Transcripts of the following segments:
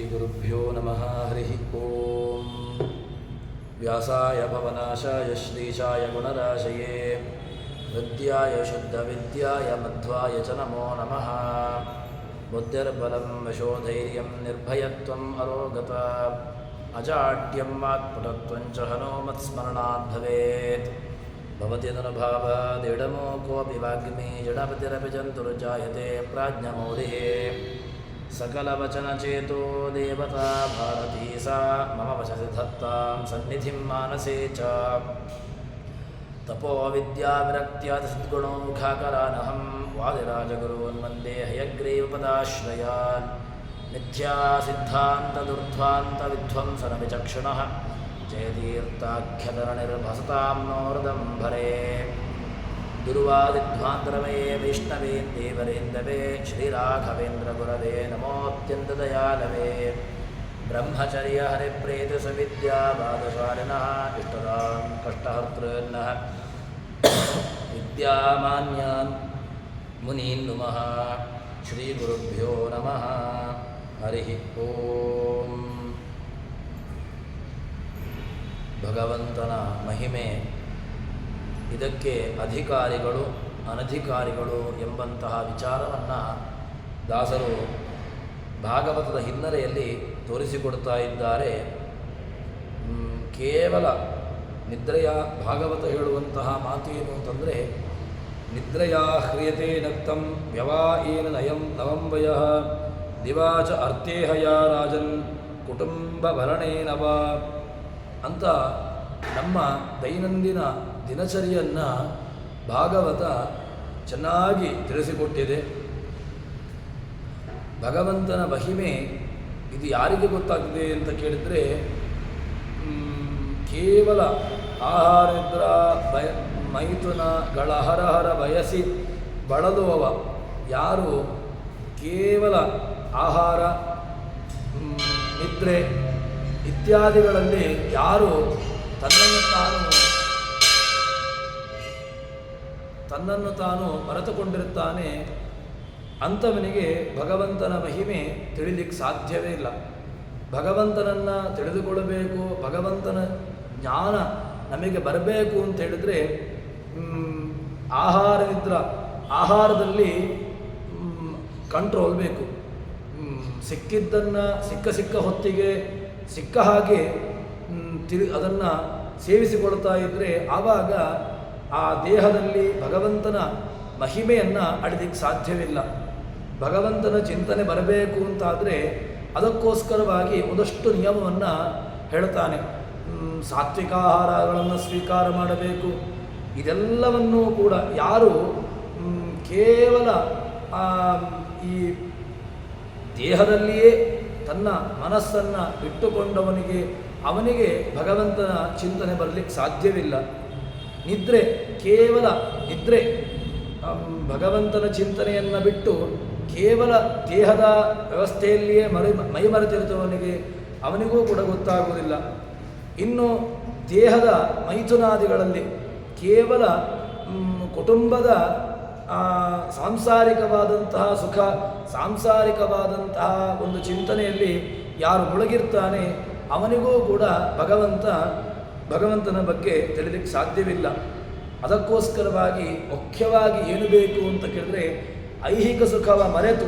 श्रीगुरुभ्यो नमः। हरिः ओं। व्यासाय भवनाशाय श्रीशाय गुणराशये हृद्याय शुद्धविद्याय मध्वाय च नमो नमः। बुद्धिर्बलं वशोधैर्यं निर्भयत्वम् अरोगता अजाड्यं वाक्पटुत्वं च हनोमत्स्मरणात् भवेत्। भवति नुभावादिडमो कोऽपि वाग्मी जडपतिरपि जन्तुर्जायते प्राज्ञमौलिः। सकलवचनचेतो देवता भारती सा मम वचसि धत्तां सन्निधिं मानसे च। तपोविद्याविरक्त्यादिसद्गुणौघाकरानहं वादिराजगुरून् वन्दे हयग्रीवपदाश्रयान्। मिथ्यासिद्धान्तदुर्ध्वान्तविध्वंसनविचक्षणः जयतीर्थाख्यतरणिर्भसतां नोर्दम्भरे। दुर्वादिध्वान्तरमये वैष्णवेन्दीवरेन्दवे श्रीराघवेन्द्रगुरवे नमोऽत्यन्तदयालवे। ब्रह्मचर्यहरिप्रेतिसविद्यावादशालिनः इष्टदां कष्टहर्तॄन्नः विद्यामान्यान् मुनीन् नुमः। श्रीगुरुभ्यो नमः। हरिः ओं। ಭಗವಂತನ ಮಹಿಮೆ, ಇದಕ್ಕೆ ಅಧಿಕಾರಿಗಳು ಅನಧಿಕಾರಿಗಳು ಎಂಬಂತಹ ವಿಚಾರವನ್ನು ದಾಸರು ಭಾಗವತದ ಹಿನ್ನೆಲೆಯಲ್ಲಿ ತೋರಿಸಿಕೊಡ್ತಾ ಇದ್ದಾರೆ. ಕೇವಲ ನಿದ್ರೆಯ ಭಾಗವತ ಹೇಳುವಂತಹ ಮಾತು ಏನು ಅಂತಂದರೆ, ನಿದ್ರೆಯ ಹ್ರಿಯತೆ ನಕ್ತಂ ವ್ಯವಾ ಏನ ನಯಂ ನವಂಬಯ ದಿವಾಚ ಅರ್ಥೇಹಯ ರಾಜನ್ ಕುಟುಂಬ ಭರಣೇನವ ಅಂತ ನಮ್ಮ ದೈನಂದಿನ ದಿನಚರಿಯನ್ನು ಭಾಗವತ ಚೆನ್ನಾಗಿ ತಿಳಿಸಿಕೊಟ್ಟಿದೆ. ಭಗವಂತನ ಮಹಿಮೆ ಇದು ಯಾರಿಗೆ ಗೊತ್ತಾಗಿದೆ ಅಂತ ಕೇಳಿದರೆ, ಕೇವಲ ಆಹಾರ ನಿದ್ರ ಮೈಥುನಗಳ ಹರಹರ ಬಯಸಿ ಬಳಲುವವ ಯಾರು ಕೇವಲ ಆಹಾರ ನಿದ್ರೆ ಇತ್ಯಾದಿಗಳಲ್ಲಿ ಯಾರು ತನ್ನನ್ನು ತಾನು ಮರೆತುಕೊಂಡಿರುತ್ತಾನೆ ಅಂಥವನಿಗೆ ಭಗವಂತನ ಮಹಿಮೆ ತಿಳಿಲಿಕ್ಕೆ ಸಾಧ್ಯವೇ ಇಲ್ಲ. ಭಗವಂತನನ್ನು ತಿಳಿದುಕೊಳ್ಳಬೇಕು, ಭಗವಂತನ ಜ್ಞಾನ ನಮಗೆ ಬರಬೇಕು ಅಂತ ಹೇಳಿದರೆ ಆಹಾರದಲ್ಲಿ ಕಂಟ್ರೋಲ್ ಬೇಕು. ಸಿಕ್ಕಿದ್ದನ್ನು ಸಿಕ್ಕ ಹೊತ್ತಿಗೆ ಸಿಕ್ಕ ಹಾಗೆ ಅದನ್ನು ಸೇವಿಸಿಕೊಳ್ತಾ ಇದ್ದರೆ ಆವಾಗ ಆ ದೇಹದಲ್ಲಿ ಭಗವಂತನ ಮಹಿಮೆಯನ್ನು ಅಳಿಲಿಕ್ಕೆ ಸಾಧ್ಯವಿಲ್ಲ. ಭಗವಂತನ ಚಿಂತನೆ ಬರಬೇಕು ಅಂತಾದರೆ ಅದಕ್ಕೋಸ್ಕರವಾಗಿ ಒಂದಷ್ಟು ನಿಯಮವನ್ನು ಹೇಳ್ತಾನೆ. ಸಾತ್ವಿಕ ಆಹಾರಗಳನ್ನು ಸ್ವೀಕಾರ ಮಾಡಬೇಕು. ಇದೆಲ್ಲವನ್ನೂ ಕೂಡ ಯಾರು ಕೇವಲ ಈ ದೇಹದಲ್ಲಿಯೇ ತನ್ನ ಮನಸ್ಸನ್ನು ಅವನಿಗೆ ಭಗವಂತನ ಚಿಂತನೆ ಬರಲಿಕ್ಕೆ ಸಾಧ್ಯವಿಲ್ಲ. ಕೇವಲ ನಿದ್ರೆ ಭಗವಂತನ ಚಿಂತನೆಯನ್ನು ಬಿಟ್ಟು ಕೇವಲ ದೇಹದ ವ್ಯವಸ್ಥೆಯಲ್ಲಿಯೇ ಮೈಮರೆತಿರುತ್ತವನಿಗೆ ಅವನಿಗೂ ಕೂಡ ಗೊತ್ತಾಗುವುದಿಲ್ಲ. ಇನ್ನು ದೇಹದ ಮೈಥುನಾದಿಗಳಲ್ಲಿ ಕೇವಲ ಕುಟುಂಬದ ಸಾಂಸಾರಿಕವಾದಂತಹ ಸುಖ, ಸಾಂಸಾರಿಕವಾದಂತಹ ಒಂದು ಚಿಂತನೆಯಲ್ಲಿ ಯಾರು ಮುಳುಗಿರ್ತಾನೆ ಅವನಿಗೂ ಕೂಡ ಭಗವಂತನ ಬಗ್ಗೆ ತಿಳಿಲಿಕ್ಕೆ ಸಾಧ್ಯವಿಲ್ಲ. ಅದಕ್ಕೋಸ್ಕರವಾಗಿ ಮುಖ್ಯವಾಗಿ ಏನು ಬೇಕು ಅಂತ ಕೇಳಿದ್ರೆ, ಐಹಿಕ ಸುಖವ ಮರೆತು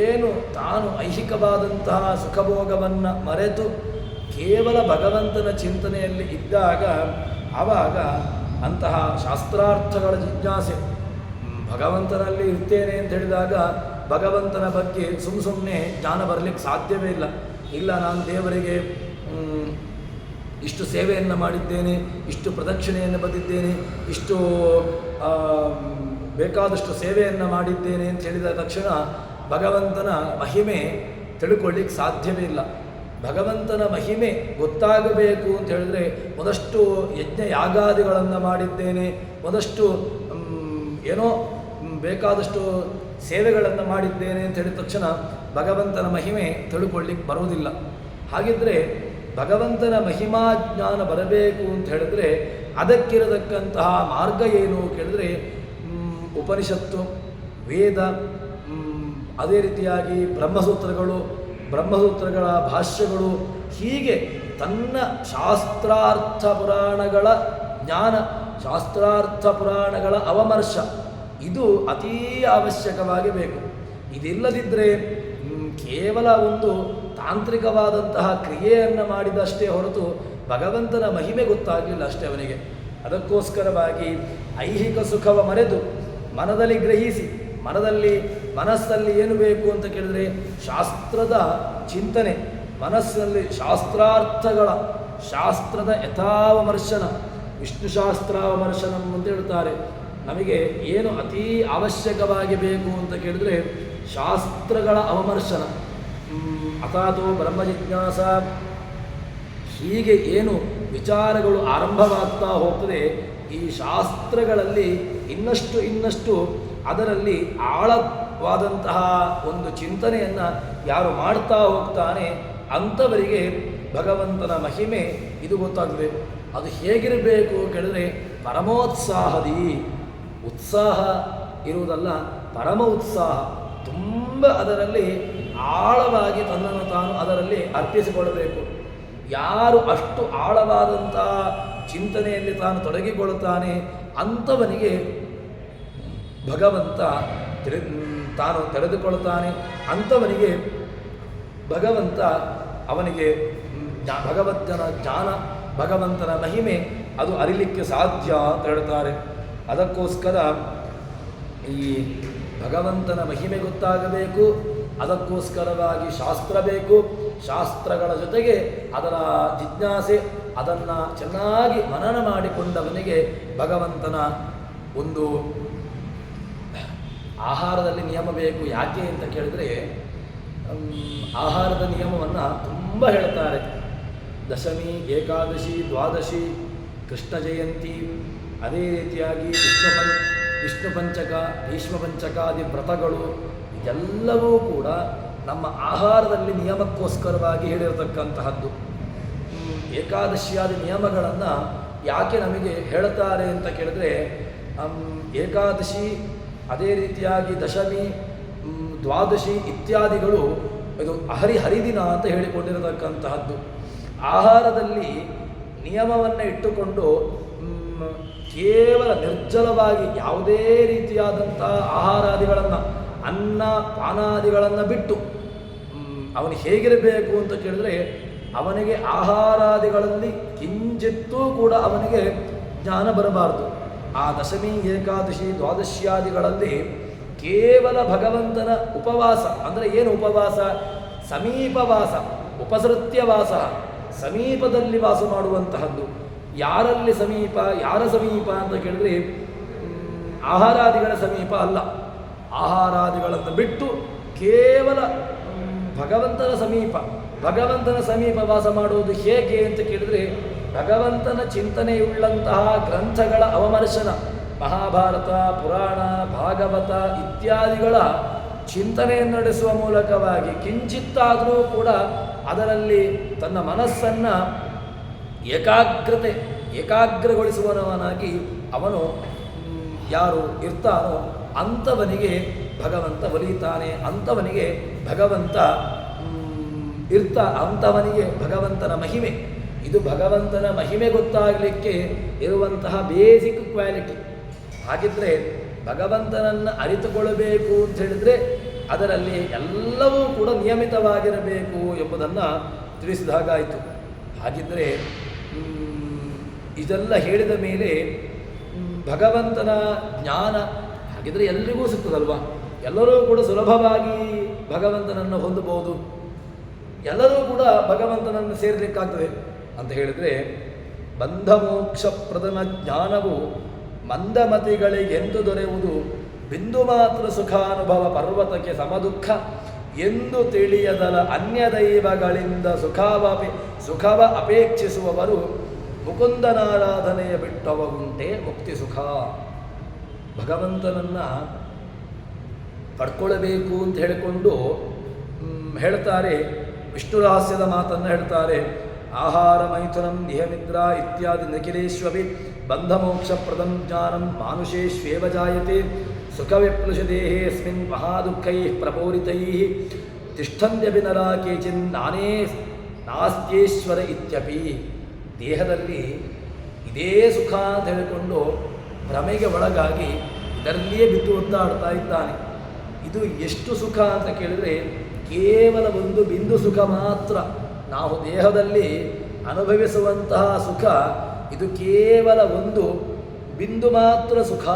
ಏನು ತಾನು ಐಹಿಕವಾದಂತಹ ಸುಖಭೋಗವನ್ನು ಮರೆತು ಕೇವಲ ಭಗವಂತನ ಚಿಂತನೆಯಲ್ಲಿ ಇದ್ದಾಗ ಆವಾಗ ಅಂತಹ ಶಾಸ್ತ್ರಾರ್ಥಗಳ ಜಿಜ್ಞಾಸೆ, ಭಗವಂತನಲ್ಲಿ ಇರ್ತೇನೆ ಅಂತ ಹೇಳಿದಾಗ ಭಗವಂತನ ಬಗ್ಗೆ ಸುಮ್ಮನೆ ಜ್ಞಾನ ಬರಲಿಕ್ಕೆ ಸಾಧ್ಯವೇ ಇಲ್ಲ. ನಾನು ದೇವರಿಗೆ ಇಷ್ಟು ಸೇವೆಯನ್ನು ಮಾಡಿದ್ದೇನೆ, ಇಷ್ಟು ಪ್ರದಕ್ಷಿಣೆಯನ್ನು ಬಂದಿದ್ದೇನೆ, ಇಷ್ಟು ಬೇಕಾದಷ್ಟು ಸೇವೆಯನ್ನು ಮಾಡಿದ್ದೇನೆ ಅಂತ ಹೇಳಿದ ತಕ್ಷಣ ಭಗವಂತನ ಮಹಿಮೆ ತಿಳ್ಕೊಳ್ಳಿಕ್ಕೆ ಸಾಧ್ಯವೇ ಇಲ್ಲ. ಭಗವಂತನ ಮಹಿಮೆ ಗೊತ್ತಾಗಬೇಕು ಅಂತ ಹೇಳಿದ್ರೆ ಒಂದಷ್ಟು ಯಜ್ಞ ಯಾಗಾದಿಗಳನ್ನು ಮಾಡಿದ್ದೇನೆ, ಒಂದಷ್ಟು ಏನೋ ಬೇಕಾದಷ್ಟು ಸೇವೆಗಳನ್ನು ಮಾಡಿದ್ದೇನೆ ಅಂತ ಹೇಳಿದ ತಕ್ಷಣ ಭಗವಂತನ ಮಹಿಮೆ ತಿಳ್ಕೊಳ್ಳಿಕ್ಕೆ ಬರುವುದಿಲ್ಲ. ಹಾಗಿದ್ದರೆ ಭಗವಂತನ ಮಹಿಮಾ ಜ್ಞಾನ ಬರಬೇಕು ಅಂತ ಹೇಳಿದ್ರೆ ಅದಕ್ಕಿರತಕ್ಕಂತಹ ಮಾರ್ಗ ಏನು ಕೇಳಿದ್ರೆ ಉಪನಿಷತ್ತು, ವೇದ, ಅದೇ ರೀತಿಯಾಗಿ ಬ್ರಹ್ಮಸೂತ್ರಗಳು, ಬ್ರಹ್ಮಸೂತ್ರಗಳ ಭಾಷ್ಯಗಳು, ಹೀಗೆ ತನ್ನ ಶಾಸ್ತ್ರಾರ್ಥ ಪುರಾಣಗಳ ಜ್ಞಾನ, ಶಾಸ್ತ್ರಾರ್ಥ ಪುರಾಣಗಳ ಅವಮರ್ಶ ಇದು ಅತೀ ಅವಶ್ಯಕವಾಗಿ ಬೇಕು. ಇದಿಲ್ಲದಿದ್ದರೆ ಕೇವಲ ಒಂದು ತಾಂತ್ರಿಕವಾದಂತಹ ಕ್ರಿಯೆಯನ್ನು ಮಾಡಿದಷ್ಟೇ ಹೊರತು ಭಗವಂತನ ಮಹಿಮೆ ಗೊತ್ತಾಗಲಿಲ್ಲ ಅಷ್ಟೇ ಅವನಿಗೆ. ಅದಕ್ಕೋಸ್ಕರವಾಗಿ ಐಹಿಕ ಸುಖವ ಮರೆತು ಮನದಲ್ಲಿ ಗ್ರಹಿಸಿ, ಮನಸ್ಸಲ್ಲಿ ಏನು ಬೇಕು ಅಂತ ಕೇಳಿದರೆ ಶಾಸ್ತ್ರದ ಚಿಂತನೆ, ಮನಸ್ಸಿನಲ್ಲಿ ಶಾಸ್ತ್ರದ ಯಥಾವಮರ್ಶನ, ವಿಷ್ಣುಶಾಸ್ತ್ರಾವಮರ್ಶನಂ ಅಂತ ಹೇಳ್ತಾರೆ. ನಮಗೆ ಏನು ಅತೀ ಅವಶ್ಯಕವಾಗಿ ಬೇಕು ಅಂತ ಕೇಳಿದರೆ ಶಾಸ್ತ್ರಗಳ ಅವಮರ್ಶನ, ಅಥಾತೋ ಬ್ರಹ್ಮ ಜಿಜ್ಞಾಸ, ಹೀಗೆ ಏನು ವಿಚಾರಗಳು ಆರಂಭವಾಗ್ತಾ ಹೋಗ್ತದೆ, ಈ ಶಾಸ್ತ್ರಗಳಲ್ಲಿ ಇನ್ನಷ್ಟು ಅದರಲ್ಲಿ ಆಳವಾದಂತಹ ಒಂದು ಚಿಂತನೆಯನ್ನು ಯಾರು ಮಾಡ್ತಾ ಹೋಗ್ತಾನೆ ಅಂಥವರಿಗೆ ಭಗವಂತನ ಮಹಿಮೆ ಇದು ಗೊತ್ತಾಗ್ತದೆ. ಅದು ಹೇಗಿರಬೇಕು ಕೇಳಿದ್ರೆ ಪರಮೋತ್ಸಾಹದಿ, ಉತ್ಸಾಹ ಇರುವುದಲ್ಲ, ಪರಮ ಉತ್ಸಾಹ, ತುಂಬ ಅದರಲ್ಲಿ ಆಳವಾಗಿ ತನ್ನನ್ನು ತಾನು ಅದರಲ್ಲಿ ಅರ್ಪಿಸಿಕೊಳ್ಳಬೇಕು. ಯಾರು ಅಷ್ಟು ಆಳವಾದಂತಹ ಚಿಂತನೆಯಲ್ಲಿ ತಾನು ತೊಡಗಿಕೊಳ್ಳುತ್ತಾನೆ ಅಂಥವನಿಗೆ ಭಗವಂತ ತಾನು ತೆರೆದುಕೊಳ್ಳುತ್ತಾನೆ, ಅಂಥವನಿಗೆ ಭಗವಂತ ಅವನಿಗೆ ಭಗವಂತನ ಜ್ಞಾನ, ಭಗವಂತನ ಮಹಿಮೆ ಅದು ಅರಿಲಿಕ್ಕೆ ಸಾಧ್ಯ ಅಂತ ಹೇಳ್ತಾರೆ. ಅದಕ್ಕೋಸ್ಕರ ಈ ಭಗವಂತನ ಮಹಿಮೆ ಗೊತ್ತಾಗಬೇಕು, ಅದಕ್ಕೋಸ್ಕರವಾಗಿ ಶಾಸ್ತ್ರ ಬೇಕು. ಶಾಸ್ತ್ರಗಳ ಜೊತೆಗೆ ಅದರ ಜಿಜ್ಞಾಸೆ, ಅದನ್ನು ಚೆನ್ನಾಗಿ ಮನನ ಮಾಡಿಕೊಂಡವನಿಗೆ ಭಗವಂತನ ಒಂದು ಆಹಾರದಲ್ಲಿ ನಿಯಮ ಬೇಕು. ಯಾಕೆ ಅಂತ ಕೇಳಿದರೆ ಆಹಾರದ ನಿಯಮವನ್ನು ತುಂಬ ಹೇಳ್ತಾರೆ. ದಶಮಿ, ಏಕಾದಶಿ, ದ್ವಾದಶಿ, ಕೃಷ್ಣ ಜಯಂತಿ, ಅದೇ ರೀತಿಯಾಗಿ ವಿಷ್ಣು ಪಂಚಕ, ಭೀಷ್ಮ ಪಂಚಕಾದಿ ವ್ರತಗಳು ಇದೆಲ್ಲವೂ ಕೂಡ ನಮ್ಮ ಆಹಾರದಲ್ಲಿ ನಿಯಮಕ್ಕೋಸ್ಕರವಾಗಿ ಹೇಳಿರತಕ್ಕಂತಹದ್ದು. ಏಕಾದಶಿಯಾದಿ ನಿಯಮಗಳನ್ನು ಯಾಕೆ ನಮಗೆ ಹೇಳ್ತಾರೆ ಅಂತ ಕೇಳಿದ್ರೆ, ಏಕಾದಶಿ, ಅದೇ ರೀತಿಯಾಗಿ ದಶಮಿ, ದ್ವಾದಶಿ ಇತ್ಯಾದಿಗಳು ಇದು ಹರಿದಿನ ಅಂತ ಹೇಳಿಕೊಂಡಿರತಕ್ಕಂತಹದ್ದು. ಆಹಾರದಲ್ಲಿ ನಿಯಮವನ್ನು ಇಟ್ಟುಕೊಂಡು ಕೇವಲ ನಿರ್ಜಲವಾಗಿ ಯಾವುದೇ ರೀತಿಯಾದಂಥ ಆಹಾರಾದಿಗಳನ್ನು, ಅನ್ನ ಪಾನಾದಿಗಳನ್ನು ಬಿಟ್ಟು ಅವನು ಹೇಗಿರಬೇಕು ಅಂತ ಕೇಳಿದರೆ, ಅವನಿಗೆ ಆಹಾರಾದಿಗಳಲ್ಲಿ ಕಿಂಚಿತ್ತೂ ಕೂಡ ಅವನಿಗೆ ಜ್ಞಾನ ಬರಬಾರದು. ಆ ದಶಮಿ, ಏಕಾದಶಿ, ದ್ವಾದಶ್ಯಾದಿಗಳಲ್ಲಿ ಕೇವಲ ಭಗವಂತನ ಉಪವಾಸ, ಅಂದರೆ ಏನು ಉಪವಾಸ? ಸಮೀಪವಾಸ, ಉಪಸೃತ್ಯವಾಸ, ಸಮೀಪದಲ್ಲಿ ವಾಸ ಮಾಡುವಂತಹದ್ದು. ಯಾರಲ್ಲಿ ಸಮೀಪ, ಯಾರ ಸಮೀಪ ಅಂತ ಕೇಳಿದ್ರೆ ಆಹಾರಾದಿಗಳ ಸಮೀಪ ಅಲ್ಲ, ಆಹಾರಾದಿಗಳನ್ನು ಬಿಟ್ಟು ಕೇವಲ ಭಗವಂತನ ಸಮೀಪ ವಾಸ ಮಾಡುವುದು ಹೇಗೆ ಅಂತ ಕೇಳಿದರೆ, ಭಗವಂತನ ಚಿಂತನೆಯುಳ್ಳಂತಹ ಗ್ರಂಥಗಳ ಅವಮರ್ಶನ, ಮಹಾಭಾರತ, ಪುರಾಣ, ಭಾಗವತ ಇತ್ಯಾದಿಗಳ ಚಿಂತನೆಯನ್ನು ನಡೆಸುವ ಮೂಲಕವಾಗಿ ಕಿಂಚಿತ್ತಾದರೂ ಕೂಡ ಅದರಲ್ಲಿ ತನ್ನ ಮನಸ್ಸನ್ನು ಏಕಾಗ್ರಗೊಳಿಸುವವನಾಗಿ ಅವನು ಯಾರು ಇರ್ತಾನೋ ಅಂಥವನಿಗೆ ಭಗವಂತ ಒಲಿತಾನೆ, ಅಂಥವನಿಗೆ ಭಗವಂತ ಅಂಥವನಿಗೆ ಭಗವಂತನ ಮಹಿಮೆ, ಇದು ಭಗವಂತನ ಮಹಿಮೆ ಗೊತ್ತಾಗಲಿಕ್ಕೆ ಇರುವಂತಹ ಬೇಸಿಕ್ ಕ್ವಾಲಿಟಿ. ಹಾಗಿದ್ದರೆ ಭಗವಂತನನ್ನು ಅರಿತುಕೊಳ್ಳಬೇಕು ಅಂತ ಹೇಳಿದರೆ ಅದರಲ್ಲಿ ಎಲ್ಲವೂ ಕೂಡ ನಿಯಮಿತವಾಗಿರಬೇಕು ಎಂಬುದನ್ನು ತಿಳಿಸಿದ ಹಾಗಾಯಿತು. ಹಾಗಿದ್ದರೆ ಇದೆಲ್ಲ ಹೇಳಿದ ಮೇಲೆ ಭಗವಂತನ ಜ್ಞಾನ ಹಾಗಿದ್ರೆ ಎಲ್ರಿಗೂ ಸಿಗ್ತದಲ್ವ? ಎಲ್ಲರೂ ಕೂಡ ಸುಲಭವಾಗಿ ಭಗವಂತನನ್ನು ಹೊಂದಬಹುದು, ಎಲ್ಲರೂ ಕೂಡ ಭಗವಂತನನ್ನು ಸೇರಲಿಕ್ಕಾಗ್ತದೆ ಅಂತ ಹೇಳಿದರೆ, ಬಂಧ ಮೋಕ್ಷ ಪ್ರಥಮ ಜ್ಞಾನವು ಮಂದಮತಿಗಳಿಗೆಂದು ದೊರೆಯುವುದು, ಬಿಂದು ಮಾತ್ರ ಸುಖಾನುಭವ ಪರ್ವತಕ್ಕೆ ಸಮದುಃಖ ಎಂದು ತಿಳಿಯದಲ ಅನ್ಯ ದೈವಗಳಿಂದ ಸುಖವ ಅಪೇಕ್ಷಿಸುವವರು ಮುಕುಂದನಾರಾಧನೆಯ ಬಿಟ್ಟವ ಉಂಟೆ ಮುಕ್ತಿ ಸುಖ. ಭಗವಂತನನ್ನು ಪಡ್ಕೊಳ್ಳಬೇಕು ಅಂತ ಹೇಳಿಕೊಂಡು ಹೇಳ್ತಾರೆ, ವಿಷ್ಣು ರಹಸ್ಯದ ಮಾತನ್ನು ಹೇಳ್ತಾರೆ. ಆಹಾರ ಮೈಥುನಂ ನಿಹಮಿದ್ರ ಇತ್ಯಾದಿ ನಖಿಲೇಶ್ವಪಿ ಬಂಧ ಮೋಕ್ಷ ಪ್ರದಂ ಜ್ಞಾನಂ ಮಾನುಷೇಶ್ವೇವ ಜಾಯತೆ ಸುಖವಿಪ್ಲುಷ ದೇಹೇಸ್ಮಿನ್ ಮಹಾದುಃಖೈ ಪ್ರಪೂರಿತೈ ತಿಷ್ಠಂದ್ಯಭಿನರ ಕೇಚಿನ್ ನಾನೇ ನಾಸ್ತ್ಯೇಶ್ವರ ಇತ್ಯಪಿ. ದೇಹದಲ್ಲಿ ಇದೇ ಸುಖ ಅಂತ ಹೇಳಿಕೊಂಡು ಭ್ರಮೆಗೆ ಒಳಗಾಗಿ ಇದರಲ್ಲಿಯೇ ಬಿದ್ದು ಒದ್ದಾಡ್ತಾ ಇದ್ದಾನೆ. ಇದು ಎಷ್ಟು ಸುಖ ಅಂತ ಕೇಳಿದರೆ ಕೇವಲ ಒಂದು ಬಿಂದು ಸುಖ ಮಾತ್ರ. ನಾವು ದೇಹದಲ್ಲಿ ಅನುಭವಿಸುವಂತಹ ಸುಖ ಇದು ಕೇವಲ ಒಂದು ಬಿಂದು ಮಾತ್ರ ಸುಖ.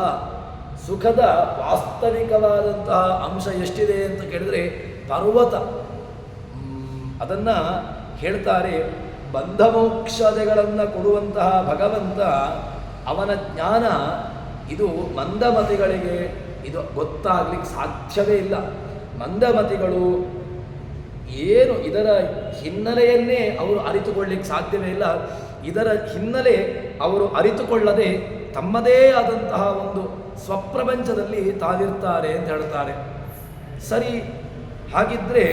ಸುಖದ ವಾಸ್ತವಿಕವಾದಂತಹ ಅಂಶ ಎಷ್ಟಿದೆ ಅಂತ ಕೇಳಿದರೆ ಪರ್ವತ. ಅದನ್ನು ಹೇಳ್ತಾರೆ, ಬಂಧಮೋಕ್ಷತೆಗಳನ್ನು ಕೊಡುವಂತಹ ಭಗವಂತ ಅವನ ಜ್ಞಾನ ಇದು ಮಂದಮತಿಗಳಿಗೆ ಇದು ಗೊತ್ತಾಗಲಿಕ್ಕೆ ಸಾಧ್ಯವೇ ಇಲ್ಲ. ಮಂದಮತಿಗಳು ಏನು ಇದರ ಹಿನ್ನೆಲೆಯನ್ನೇ ಅವರು ಅರಿತುಕೊಳ್ಳಿಕ್ಕೆ ಸಾಧ್ಯವೇ ಇಲ್ಲ. ಇದರ ಹಿನ್ನೆಲೆ ಅವರು ಅರಿತುಕೊಳ್ಳದೆ ತಮ್ಮದೇ ಆದಂತಹ ಒಂದು ಸ್ವಪ್ರಪಂಚದಲ್ಲಿ ತಾವಿರ್ತಾರೆ ಅಂತ ಹೇಳ್ತಾರೆ. ಸರಿ, ಹಾಗಿದ್ದರೆ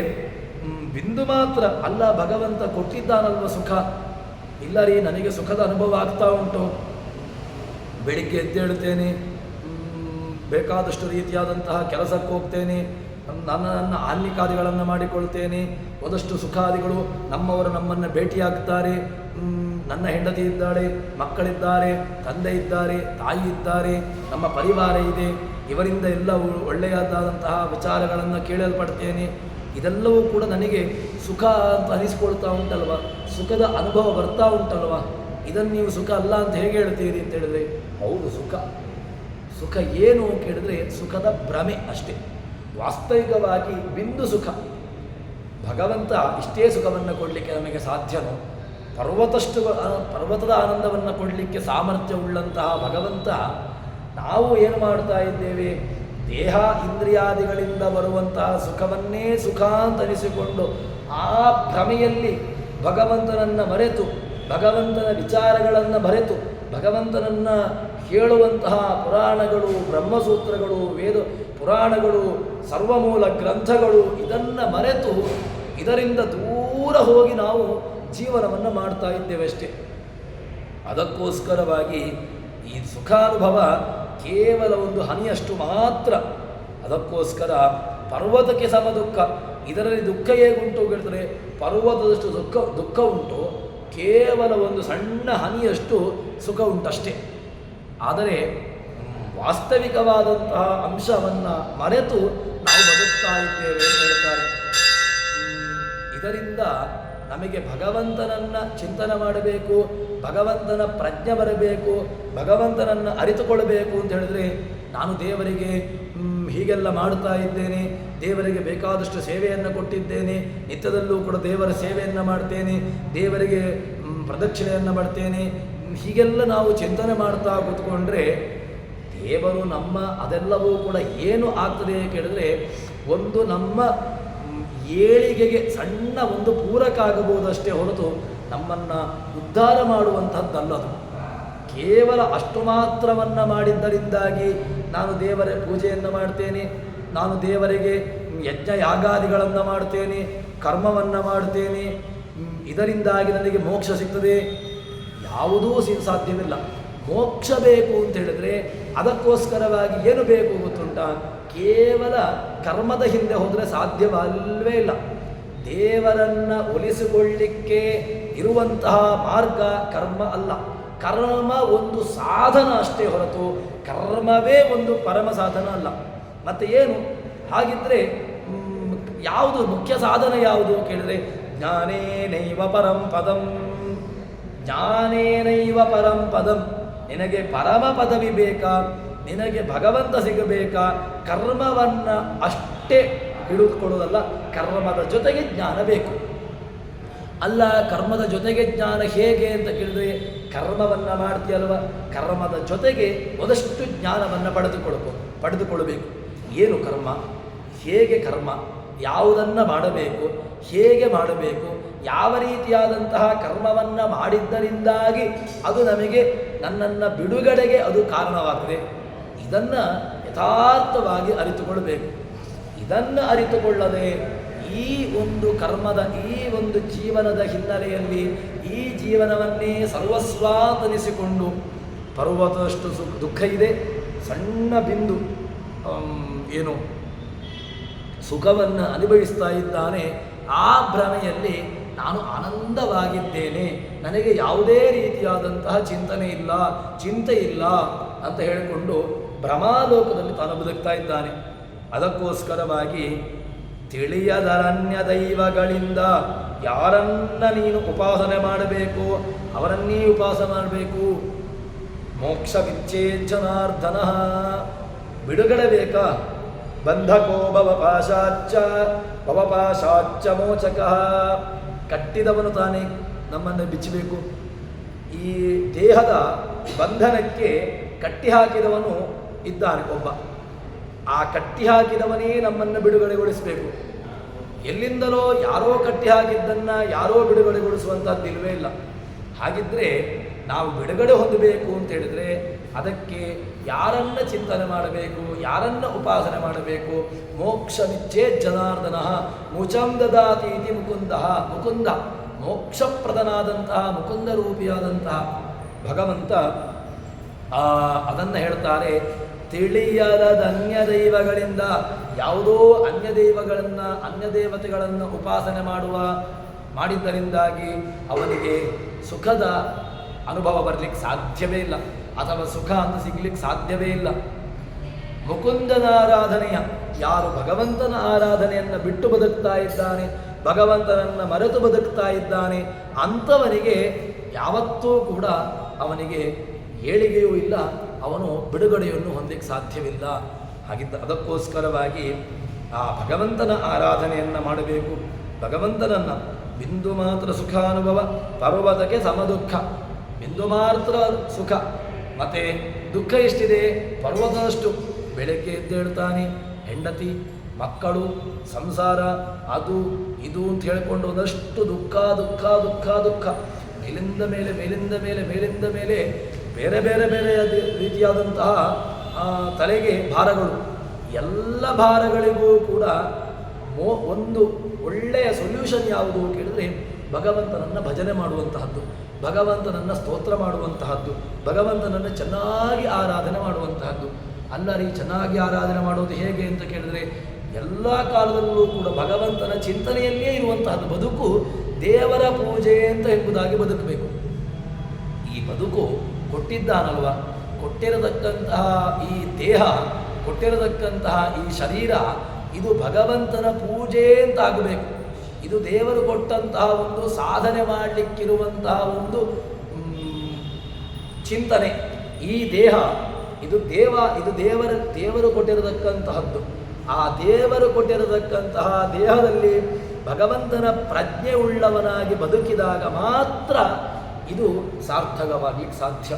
ಬಿಂದು ಮಾತ್ರ ಅಲ್ಲ ಭಗವಂತ ಕೊಟ್ಟಿದ್ದಾನಲ್ವ ಸುಖ? ಇಲ್ಲ ರೀ, ನನಗೆ ಸುಖದ ಅನುಭವ ಆಗ್ತಾ ಉಂಟು. ಬೆಳಿಗ್ಗೆ ಎದ್ದೇಳ್ತೇನೆ, ಬೇಕಾದಷ್ಟು ರೀತಿಯಾದಂತಹ ಕೆಲಸಕ್ಕೆ ಹೋಗ್ತೇನೆ, ನನ್ನ ಆನ್ನಿಕಾದಿಗಳನ್ನು ಮಾಡಿಕೊಳ್ತೇನೆ, ಒಂದಷ್ಟು ಸುಖಾದಿಗಳು, ನಮ್ಮವರು ನಮ್ಮನ್ನು ಭೇಟಿಯಾಗ್ತಾರೆ, ನನ್ನ ಹೆಂಡತಿ ಇದ್ದಾಳೆ, ಮಕ್ಕಳಿದ್ದಾರೆ, ತಂದೆ ಇದ್ದಾರೆ, ತಾಯಿ ಇದ್ದಾರೆ, ನಮ್ಮ ಪರಿವಾರ ಇದೆ, ಇವರಿಂದ ಎಲ್ಲ ಒಳ್ಳೆಯದಾದಂತಹ ವಿಚಾರಗಳನ್ನು ಕೇಳಲ್ಪಡ್ತೇನೆ. ಇದೆಲ್ಲವೂ ಕೂಡ ನನಗೆ ಸುಖ ಅಂತ ಅನಿಸ್ಕೊಳ್ತಾ ಉಂಟಲ್ವ, ಸುಖದ ಅನುಭವ ಬರ್ತಾ ಉಂಟಲ್ವ. ಇದನ್ನು ನೀವು ಸುಖ ಅಲ್ಲ ಅಂತ ಹೇಗೆ ಹೇಳ್ತೀರಿ ಅಂತ ಹೇಳಿದ್ರೆ, ಹೌದು ಸುಖ. ಸುಖ ಏನು ಕೇಳಿದ್ರೆ ಸುಖದ ಭ್ರಮೆ ಅಷ್ಟೇ. ವಾಸ್ತವಿಕವಾಗಿ ಬಿಂದು ಸುಖ. ಭಗವಂತ ಇಷ್ಟೇ ಸುಖವನ್ನು ಕೊಡಲಿಕ್ಕೆ ನಮಗೆ ಸಾಧ್ಯನೋ? ಪರ್ವತದ ಆನಂದವನ್ನು ಕೊಡಲಿಕ್ಕೆ ಸಾಮರ್ಥ್ಯವುಳ್ಳಂತಹ ಭಗವಂತ ನಾವು ಏನು ಮಾಡ್ತಾ ಇದ್ದೇವೆ? ದೇಹ ಇಂದ್ರಿಯಾದಿಗಳಿಂದ ಬರುವಂತಹ ಸುಖವನ್ನೇ ಸುಖ ಅಂತ ಅನಿಸಿಕೊಂಡು ಆ ಭ್ರಮೆಯಲ್ಲಿ ಭಗವಂತನನ್ನು ಮರೆತು, ಭಗವಂತನ ವಿಚಾರಗಳನ್ನು ಮರೆತು, ಭಗವಂತನನ್ನು ಹೇಳುವಂತಹ ಪುರಾಣಗಳು, ಬ್ರಹ್ಮಸೂತ್ರಗಳು, ವೇದ ಪುರಾಣಗಳು, ಸರ್ವಮೂಲ ಗ್ರಂಥಗಳು ಇದನ್ನು ಮರೆತು ಇದರಿಂದ ದೂರ ಹೋಗಿ ನಾವು ಜೀವನವನ್ನು ಮಾಡ್ತಾ ಇದ್ದೇವೆ ಅಷ್ಟೇ. ಅದಕ್ಕೋಸ್ಕರವಾಗಿ ಈ ಸುಖಾನುಭವ ಕೇವಲ ಒಂದು ಹನಿಯಷ್ಟು ಮಾತ್ರ. ಅದಕ್ಕೋಸ್ಕರ ಪರ್ವತಕ್ಕೆ ಸಮ ದುಃಖ. ಇದರಲ್ಲಿ ದುಃಖ ಹೇಗುಂಟು ಹೇಳ್ತಾರೆ, ಪರ್ವತದಷ್ಟು ದುಃಖ ಉಂಟು, ಕೇವಲ ಒಂದು ಸಣ್ಣ ಹನಿಯಷ್ಟು ಸುಖ ಉಂಟಷ್ಟೇ. ಆದರೆ ವಾಸ್ತವಿಕವಾದಂತಹ ಅಂಶವನ್ನು ಮರೆತು ನಾವು ಬದುಕ್ತಾ ಇದ್ದೇವೆ ಅಂತ ಹೇಳ್ತಾರೆ. ಇದರಿಂದ ನಮಗೆ ಭಗವಂತನನ್ನು ಚಿಂತನೆ ಮಾಡಬೇಕು, ಭಗವಂತನ ಪ್ರಜ್ಞೆ ಬರಬೇಕು, ಭಗವಂತನನ್ನು ಅರಿತುಕೊಳ್ಳಬೇಕು ಅಂತ ಹೇಳಿದ್ರೆ, ನಾನು ದೇವರಿಗೆ ಹೀಗೆಲ್ಲ ಮಾಡ್ತಾ ಇದ್ದೇನೆ, ದೇವರಿಗೆ ಬೇಕಾದಷ್ಟು ಸೇವೆಯನ್ನು ಕೊಟ್ಟಿದ್ದೇನೆ, ನಿತ್ಯದಲ್ಲೂ ಕೂಡ ದೇವರ ಸೇವೆಯನ್ನು ಮಾಡ್ತೇನೆ, ದೇವರಿಗೆ ಪ್ರದಕ್ಷಿಣೆಯನ್ನು ಮಾಡ್ತೇನೆ, ಹೀಗೆಲ್ಲ ನಾವು ಚಿಂತನೆ ಮಾಡ್ತಾ ಕೂತ್ಕೊಂಡ್ರೆ ದೇವರು ನಮ್ಮ ಅದೆಲ್ಲವೂ ಕೂಡ ಏನು ಆಗ್ತದೆ ಕೇಳಿದ್ರೆ, ಒಂದು ನಮ್ಮ ಏಳಿಗೆಗೆ ಸಣ್ಣ ಒಂದು ಪೂರಕ ಆಗಬಹುದಷ್ಟೇ ಹೊರತು ನಮ್ಮನ್ನು ಉದ್ಧಾರ ಮಾಡುವಂಥದ್ದಲ್ಲದು. ಕೇವಲ ಅಷ್ಟು ಮಾತ್ರವನ್ನು ಮಾಡಿದ್ದರಿಂದಾಗಿ ನಾನು ದೇವರ ಪೂಜೆಯನ್ನು ಮಾಡ್ತೇನೆ, ನಾನು ದೇವರಿಗೆ ಯಜ್ಞ ಯಾಗಾದಿಗಳನ್ನು ಮಾಡ್ತೇನೆ, ಕರ್ಮವನ್ನು ಮಾಡ್ತೇನೆ, ಇದರಿಂದಾಗಿ ನನಗೆ ಮೋಕ್ಷ ಸಿಗ್ತದೆ, ಯಾವುದೂ ಸಾಧ್ಯವಿಲ್ಲ. ಮೋಕ್ಷ ಬೇಕು ಅಂತ ಹೇಳಿದ್ರೆ ಅದಕ್ಕೋಸ್ಕರವಾಗಿ ಏನು ಬೇಕು ಗೊತ್ತುಂಟ? ಕೇವಲ ಕರ್ಮದ ಹಿಂದೆ ಹೋದರೆ ಸಾಧ್ಯವಲ್ಲವೇ ಇಲ್ಲ. ದೇವರನ್ನು ಒಲಿಸಿಕೊಳ್ಳಿಕ್ಕೆ ಇರುವಂತಹ ಮಾರ್ಗ ಕರ್ಮ ಅಲ್ಲ. ಕರ್ಮ ಒಂದು ಸಾಧನ ಅಷ್ಟೇ ಹೊರತು ಕರ್ಮವೇ ಒಂದು ಪರಮ ಸಾಧನ ಅಲ್ಲ. ಮತ್ತು ಏನು ಹಾಗಿದ್ದರೆ ಯಾವುದು ಮುಖ್ಯ ಸಾಧನ ಯಾವುದು ಕೇಳಿದರೆ, ಜ್ಞಾನೇನೈವ ಪರಂ ಪದಂ, ಜ್ಞಾನೇನೈವ ಪರಂ ಪದಂ. ನಿನಗೆ ಪರಮ ಪದವಿ ಬೇಕಾ, ನಿನಗೆ ಭಗವಂತ ಸಿಗಬೇಕಾ, ಕರ್ಮವನ್ನು ಅಷ್ಟೇ ಹಿಡಿದುಕೊಳ್ಳೋದಲ್ಲ, ಕರ್ಮದ ಜೊತೆಗೆ ಜ್ಞಾನ ಬೇಕು. ಅಲ್ಲ, ಕರ್ಮದ ಜೊತೆಗೆ ಜ್ಞಾನ ಹೇಗೆ ಅಂತ ಕೇಳಿದ್ರೆ, ಕರ್ಮವನ್ನು ಮಾಡ್ತೀಯಲ್ವ, ಕರ್ಮದ ಜೊತೆಗೆ ಒಂದಷ್ಟು ಜ್ಞಾನವನ್ನು ಪಡೆದುಕೊಳ್ಳಬೇಕು. ಏನು ಕರ್ಮ, ಹೇಗೆ ಕರ್ಮ, ಯಾವುದನ್ನು ಮಾಡಬೇಕು, ಹೇಗೆ ಮಾಡಬೇಕು, ಯಾವ ರೀತಿಯಾದಂತಹ ಕರ್ಮವನ್ನು ಮಾಡಿದ್ದರಿಂದಾಗಿ ಅದು ನಮಗೆ ನನ್ನನ್ನು ಬಿಡುಗಡೆಗೆ ಅದು ಕಾರಣವಾಗಿದೆ, ಇದನ್ನು ಯಥಾರ್ಥವಾಗಿ ಅರಿತುಕೊಳ್ಳಬೇಕು. ಇದನ್ನು ಅರಿತುಕೊಳ್ಳದೆ ಈ ಒಂದು ಕರ್ಮದ, ಈ ಒಂದು ಜೀವನದ ಹಿನ್ನೆಲೆಯಲ್ಲಿ ಈ ಜೀವನವನ್ನೇ ಸರ್ವಸ್ವಾತನಿಸಿಕೊಂಡು ಪರ್ವತದಷ್ಟು ದುಃಖ ಇದೆ, ಸಣ್ಣ ಬಿಂದು ಏನು ಸುಖವನ್ನು ಅನುಭವಿಸ್ತಾ ಇದ್ದಾನೆ. ಆ ಭ್ರಮೆಯಲ್ಲಿ ನಾನು ಆನಂದವಾಗಿದ್ದೇನೆ, ನನಗೆ ಯಾವುದೇ ರೀತಿಯಾದಂತಹ ಚಿಂತೆ ಇಲ್ಲ ಅಂತ ಹೇಳಿಕೊಂಡು ಭ್ರಮಾಲೋಕದಲ್ಲಿ ತಾನು ಬದುಕ್ತಾ ಇದ್ದಾನೆ. ಅದಕ್ಕೋಸ್ಕರವಾಗಿ ತಿಳಿಯದರನ್ಯ ದೈವಗಳಿಂದ ಯಾರನ್ನ ನೀನು ಉಪಾಸನೆ ಮಾಡಬೇಕು ಅವರನ್ನೇ ಉಪಾಸನೆ ಮಾಡಬೇಕು. ಮೋಕ್ಷ ವಿಚ್ಛೇಜನಾರ್ದನ, ಬಿಡುಗಡೆ ಬೇಕಾ? ಬಂಧಕೋ ಭವಪಾಶಾಚ್ಚ ಮೋಚಕ, ಕಟ್ಟಿದವನು ತಾನೇ ನಮ್ಮನ್ನು ಬಿಚ್ಚಬೇಕು. ಈ ದೇಹದ ಬಂಧನಕ್ಕೆ ಕಟ್ಟಿ ಹಾಕಿದವನು ಇದ್ದಾನೆ ಒಬ್ಬ. ಆ ಕಟ್ಟಿ ಹಾಕಿದವನೇ ನಮ್ಮನ್ನು ಬಿಡುಗಡೆಗೊಳಿಸಬೇಕು. ಎಲ್ಲಿಂದಲೋ ಯಾರೋ ಕಟ್ಟಿ ಹಾಕಿದ್ದನ್ನು ಯಾರೋ ಬಿಡುಗಡೆಗೊಳಿಸುವಂಥದ್ದು ಇಲ್ಲವೇ ಇಲ್ಲ. ಹಾಗಿದ್ದರೆ ನಾವು ಬಿಡುಗಡೆ ಹೊಂದಬೇಕು ಅಂತ ಹೇಳಿದರೆ ಅದಕ್ಕೆ ಯಾರನ್ನ ಚಿಂತನೆ ಮಾಡಬೇಕು, ಯಾರನ್ನ ಉಪಾಸನೆ ಮಾಡಬೇಕು? ಮೋಕ್ಷ ವಿಚ್ಛೇದ್ ಜನಾರ್ದನ ಮುಚಂ ದದಾತೀತಿ ಮುಕುಂದ ಮೋಕ್ಷಪ್ರದನಾದಂತಹ ಮುಕುಂದ ರೂಪಿಯಾದಂತಹ ಭಗವಂತ ಅದನ್ನು ಹೇಳ್ತಾರೆ. ತಿಳಿಯದ ಅನ್ಯ ದೈವಗಳಿಂದ, ಯಾವುದೋ ಅನ್ಯ ದೇವತೆಗಳನ್ನು ಉಪಾಸನೆ ಮಾಡಿದ್ದರಿಂದಾಗಿ ಅವನಿಗೆ ಸುಖದ ಅನುಭವ ಬರಲಿಕ್ಕೆ ಸಾಧ್ಯವೇ ಇಲ್ಲ, ಅಥವಾ ಸುಖ ಅಂತ ಸಿಗ್ಲಿಕ್ಕೆ ಸಾಧ್ಯವೇ ಇಲ್ಲ. ಮುಕುಂದನ ಆರಾಧನೆಯ, ಯಾರು ಭಗವಂತನ ಆರಾಧನೆಯನ್ನು ಬಿಟ್ಟು ಬದುಕ್ತಾ ಇದ್ದಾನೆ, ಭಗವಂತನನ್ನು ಮರೆತು ಬದುಕ್ತಾ ಇದ್ದಾನೆ, ಅಂಥವನಿಗೆ ಯಾವತ್ತೂ ಕೂಡ ಅವನಿಗೆ ಏಳಿಗೆಯೂ ಇಲ್ಲ, ಅವನು ಬಿಡುಗಡೆಯನ್ನು ಹೊಂದಲಿಕ್ಕೆ ಸಾಧ್ಯವಿಲ್ಲ. ಅದಕ್ಕೋಸ್ಕರವಾಗಿ ಆ ಭಗವಂತನ ಆರಾಧನೆಯನ್ನು ಮಾಡಬೇಕು. ಭಗವಂತನನ್ನು ಬಿಂದು ಮಾತ್ರ ಸುಖಾನುಭವ ಪರ್ವತಕ್ಕೆ ಸಮದುಃಖ, ಬಿಂದು ಮಾತ್ರ ಸುಖ, ಮತ್ತು ದುಃಖ ಎಷ್ಟಿದೆ? ಪರ್ವತದಷ್ಟು. ಬೆಳಗ್ಗೆ ಎದ್ದೇಳ್ತಾನೆ, ಹೆಂಡತಿ ಮಕ್ಕಳು ಸಂಸಾರ ಅದು ಇದು ಅಂತ ಹೇಳಿಕೊಂಡು ಒಂದಷ್ಟು ದುಃಖ ದುಃಖ ದುಃಖ ದುಃಖ, ಮೇಲಿಂದ ಮೇಲೆ ಮೇಲಿಂದ ಮೇಲೆ ಮೇಲಿಂದ ಮೇಲೆ ಬೇರೆ ಬೇರೆ ಬೇರೆ ರೀತಿಯಾದಂತಹ ತಲೆಗೆ ಭಾರಗಳು. ಎಲ್ಲ ಭಾರಗಳಿಗೂ ಕೂಡ ಒಂದು ಒಳ್ಳೆಯ ಸೊಲ್ಯೂಷನ್ ಯಾವುದು ಕೇಳಿದರೆ ಭಗವಂತನನ್ನು ಭಜನೆ ಮಾಡುವಂತಹದ್ದು, ಭಗವಂತನನ್ನು ಸ್ತೋತ್ರ ಮಾಡುವಂತಹದ್ದು, ಭಗವಂತನನ್ನು ಚೆನ್ನಾಗಿ ಆರಾಧನೆ ಮಾಡುವಂತಹದ್ದು. ಅಲ್ಲರಿ ಚೆನ್ನಾಗಿ ಆರಾಧನೆ ಮಾಡೋದು ಹೇಗೆ ಅಂತ ಕೇಳಿದರೆ ಎಲ್ಲ ಕಾಲದಲ್ಲೂ ಕೂಡ ಭಗವಂತನ ಚಿಂತನೆಯಲ್ಲಿಯೇ ಇರುವಂತಹದ್ದು. ಬದುಕು ದೇವರ ಪೂಜೆ ಅಂತ ಎಂಬುದಾಗಿ ಬದುಕಬೇಕು. ಈ ಬದುಕು ಕೊಟ್ಟಿದ್ದಾನಲ್ವ, ಕೊಟ್ಟಿರತಕ್ಕಂತಹ ಈ ದೇಹ, ಕೊಟ್ಟಿರತಕ್ಕಂತಹ ಈ ಶರೀರ, ಇದು ಭಗವಂತನ ಪೂಜೆ ಅಂತ ಆಗಬೇಕು. ಇದು ದೇವರು ಕೊಟ್ಟಂತಹ ಒಂದು ಸಾಧನೆ ಮಾಡಲಿಕ್ಕಿರುವಂತಹ ಒಂದು ಚಿಂತನೆ. ಈ ದೇಹ ಇದು ದೇವರು ಕೊಟ್ಟಿರತಕ್ಕಂತಹದ್ದು. ಆ ದೇವರು ಕೊಟ್ಟಿರತಕ್ಕಂತಹ ದೇಹದಲ್ಲಿ ಭಗವಂತನ ಪ್ರಜ್ಞೆ ಉಳ್ಳವನಾಗಿ ಬದುಕಿದಾಗ ಮಾತ್ರ ಇದು ಸಾರ್ಥಕವಾಗಲಿಕ್ಕೆ ಸಾಧ್ಯ.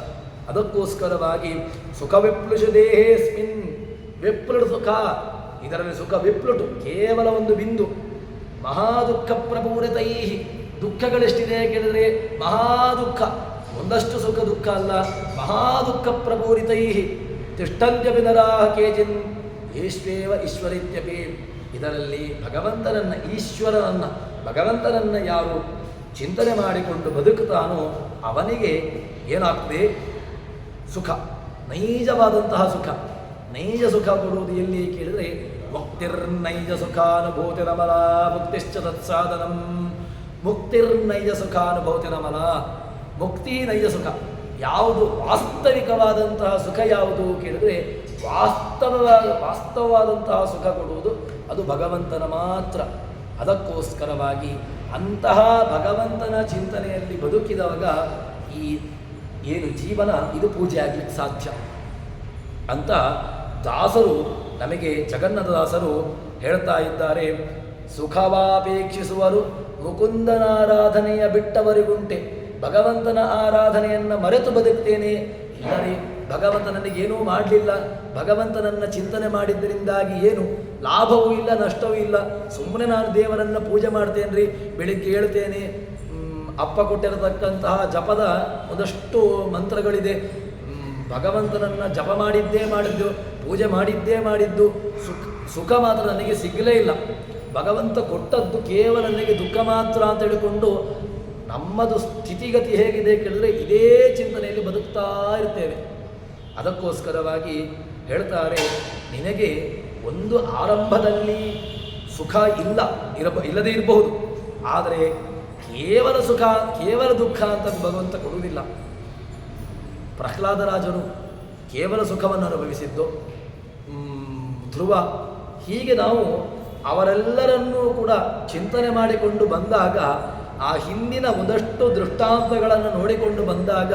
ಅದಕ್ಕೋಸ್ಕರವಾಗಿ ಸುಖ ವಿಪ್ಲುಷು ದೇಹೇಸ್ಮಿನ್, ವಿಪ್ಲುಟು ಸುಖ, ಇದರಲ್ಲಿ ಸುಖ ವಿಪ್ಲುಟು ಕೇವಲ ಒಂದು ಬಿಂದು. ಮಹಾದುಃಖ ಪ್ರಪೂರಿತೈ, ದುಃಖಗಳೆಷ್ಟಿದೆ ಕೇಳಿದರೆ ಮಹಾದುಃಖ, ಒಂದಷ್ಟು ಸುಖ ದುಃಖ ಅಲ್ಲ, ಮಹಾದುಃಖ ಪ್ರಪೂರಿತೈ ತಿಷ್ಠಂತ್ಯಪಿ ನರಾಃ ಕೇಚಿನ್ ಯೇಷ್ವೇವ ಈಶ್ವರಿತ್ಯಪಿ. ಇದರಲ್ಲಿ ಭಗವಂತನನ್ನು ಯಾರು ಚಿಂತನೆ ಮಾಡಿಕೊಂಡು ಬದುಕುತ್ತಾನೋ ಅವನಿಗೆ ಏನಾಗ್ತದೆ? ಸುಖ, ನೈಜವಾದಂತಹ ಸುಖ. ನೈಜ ಸುಖ ಕೊಡುವುದು ಎಲ್ಲಿ ಕೇಳಿದರೆ ಮುಕ್ತಿರ್ನೈಜ ಸುಖಾನುಭೂತಿರಮಲ ಮುಕ್ತಿಶ್ಚ ತತ್ಸಾಧನಂ. ಮುಕ್ತಿರ್ನೈಜ ಸುಖಾನುಭೂತಿರಮಲ, ಮುಕ್ತಿ ನೈಜ ಸುಖ. ಯಾವುದು ವಾಸ್ತವಿಕವಾದಂತಹ ಸುಖ ಯಾವುದು ಕೇಳಿದರೆ ವಾಸ್ತವವಾದಂತಹ ಸುಖ ಕೊಡುವುದು ಅದು ಭಗವಂತನ ಮಾತ್ರ. ಅದಕ್ಕೋಸ್ಕರವಾಗಿ ಅಂತಹ ಭಗವಂತನ ಚಿಂತನೆಯಲ್ಲಿ ಬದುಕಿದಾಗ ಈ ಏನು ಜೀವನ ಇದು ಪೂಜೆ ಆಗಲಿಕ್ಕೆ ಸಾಧ್ಯ ಅಂತ ದಾಸರು, ನಮಗೆ ಜಗನ್ನಾಥ ದಾಸರು ಹೇಳ್ತಾ ಇದ್ದಾರೆ. ಸುಖವಾಪೇಕ್ಷಿಸುವರು ಮುಕುಂದನಾರಾಧನೆಯ ಬಿಟ್ಟವರಿಗುಂಟೆ, ಭಗವಂತನ ಆರಾಧನೆಯನ್ನು ಮರೆತು ಬದುಕ್ತೇನೆ. ಇಲ್ಲರಿ, ಭಗವಂತ ನನಗೇನೂ ಮಾಡಲಿಲ್ಲ, ಭಗವಂತನನ್ನು ಚಿಂತನೆ ಮಾಡಿದ್ದರಿಂದಾಗಿ ಏನು ಲಾಭವೂ ಇಲ್ಲ ನಷ್ಟವೂ ಇಲ್ಲ, ಸುಮ್ಮನೆ ನಾನು ದೇವರನ್ನು ಪೂಜೆ ಮಾಡ್ತೇನೆ, ಬೆಳಿಗ್ಗೆ ಹೇಳ್ತೇನೆ, ಅಪ್ಪ ಕೊಟ್ಟಿರತಕ್ಕಂತಹ ಜಪದ ಒಂದಷ್ಟು ಮಂತ್ರಗಳಿದೆ, ಭಗವಂತನನ್ನು ಜಪ ಮಾಡಿದ್ದು, ಪೂಜೆ ಮಾಡಿದ್ದು, ಸುಖ ಮಾತ್ರ ನನಗೆ ಸಿಗಲೇ ಇಲ್ಲ, ಭಗವಂತ ಕೊಟ್ಟದ್ದು ಕೇವಲ ನನಗೆ ದುಃಖ ಮಾತ್ರ ಅಂತ ಹೇಳಿಕೊಂಡು ನಮ್ಮದು ಸ್ಥಿತಿಗತಿ ಹೇಗಿದೆ ಕೇಳಿದ್ರೆ ಇದೇ ಚಿಂತನೆಯಲ್ಲಿ ಬದುಕ್ತಾ ಇರ್ತೇವೆ. ಅದಕ್ಕೋಸ್ಕರವಾಗಿ ಹೇಳ್ತಾರೆ, ನಿನಗೆ ಒಂದು ಆರಂಭದಲ್ಲಿ ಸುಖ ಇಲ್ಲದೇ ಇರಬಹುದು, ಆದರೆ ಕೇವಲ ಸುಖ ಕೇವಲ ದುಃಖ ಅಂತ ಭಗವಂತ ಕೊಡುವುದಿಲ್ಲ. ಪ್ರಹ್ಲಾದರಾಜನು ಕೇವಲ ಸುಖವನ್ನು ಅನುಭವಿಸಿದ್ದು, ಧ್ರುವ, ಹೀಗೆ ನಾವು ಅವರೆಲ್ಲರನ್ನೂ ಕೂಡ ಚಿಂತನೆ ಮಾಡಿಕೊಂಡು ಬಂದಾಗ, ಆ ಹಿಂದಿನ ಒಂದಷ್ಟು ದೃಷ್ಟಾಂತಗಳನ್ನು ನೋಡಿಕೊಂಡು ಬಂದಾಗ,